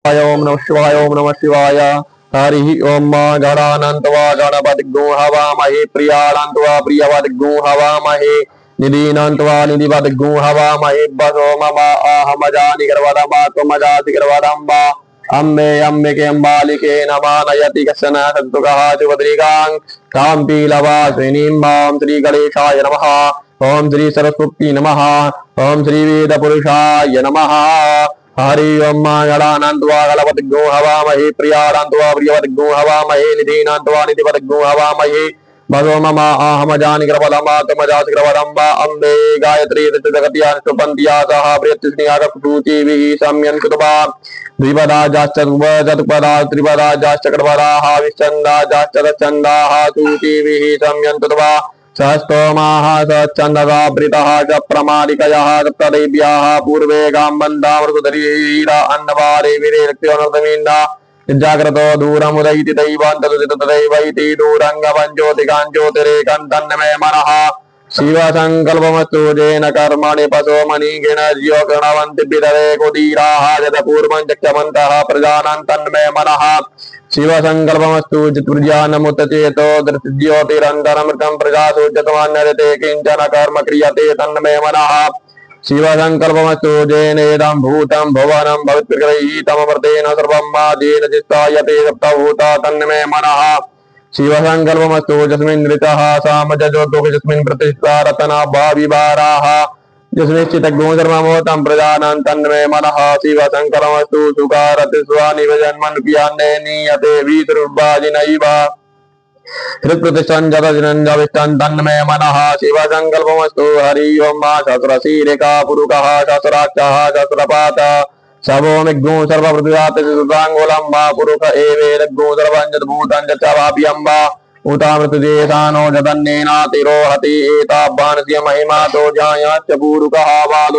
ओम नमः शिवाय ओम नमः शिवाय। हरि ओम गणानन्त्वा गणपतिग्गो हवामहे प्रियाणन्त्वा प्रियवद्गो हवामहे निधीनन्त्वा निधिवद्गो हवामहे वसो मम अहमजानि गर्वदमा त्वमजाति गर्वदम्बा अम्मे अम्बिके अम्बालिके नमानयति कश्चन सन्तुकः जुवद्रिगां तां पीलवा श्रीनीम्बां श्रीगणेशाय नमः। ओम श्री सरस्वती नमः। ओम श्री वेदपुरुषाय नमः। हरि ओम गणानन्त्वा गणपतिग्गो हवामहे प्रियाणन्त्वा प्रियवद्गो हवामहे निधीनन्त्वा निधिवद्गो हवामहे भगो मम आहमजानि गर्भदम्बा त्वमजाति गर्भदम्बा अम्बे गायत्री जगत्या सुपन्त्या सह प्रियतिस्नियागपूतिभिः सम्यन् कृत्वा द्विपदाश्चतुपदा त्रिपदाश्च कर्पदाः विश्चन्दाश्च तच्छन्दाः सूतिभिः सम्यन् कृत्वा सहस्तोमाः सच्छन्दसावृतः च प्रमादिकयः सप्तदेव्याः पूर्वे गाम्बन्दामृतधरीरा अन्नवारे विरेक्त्योनर्तमीन्दा जाग्रतो दूरमुदयति दैवान्तदैवैति दूरङ्गपञ्ज्योतिकाञ्ज्योतिरेकं तन्मे मनः शिवसङ्कल्पमस्तु येन कर्मणि पशो मणिगेण ज्यो कृणवन्ति पितरे कुदीराः यतपूर्वं चक्षमन्तः प्रजानां तन्मे मनः शिवसङ्कल्पमस्तु चित्प्रज्ञानमुत्तचेतो ज्योतिरन्तरमृतं प्रजासु चतुमान्यते किञ्चन कर्म क्रियते तन्मे मनः शिवसङ्कल्पमस्तु येनेदं भूतं भुवनं भवित्प्रगृहीतममृतेन सर्वं मादेन चित्तायते सप्तभूता तन्मे मनः शिवसङ्कल्पमस्तु यस्मिन् ऋतः सामजोतुः यस्मिन् प्रतिष्ठा रतना भाविवाराः यस्मिश्चितग्नो धर्ममोतं प्रजानां तन्मे मनः शिवसङ्कल्पमस्तु सुकारतिस्वानिवजन्मन्पियान्ने नीयते वीतुर्वाजिनैव हृत्प्रतिष्ठन् जतजनञ्जविष्टन् तन्मे मनः शिवसङ्कल्पमस्तु हरि ओं सहस्रशीरिका पुरुषः सहस्राक्षः सहस्रपात शवोमिग्नो सर्वपृथिव्यां वा पुरुष एवेदग्नो सर्वं यद्भूतं च वाप्यम्बा उतामृतदेशानो जतन्नेनातिरोहति एतावानस्य महिमा तो जायाच्च पूरुकः वालो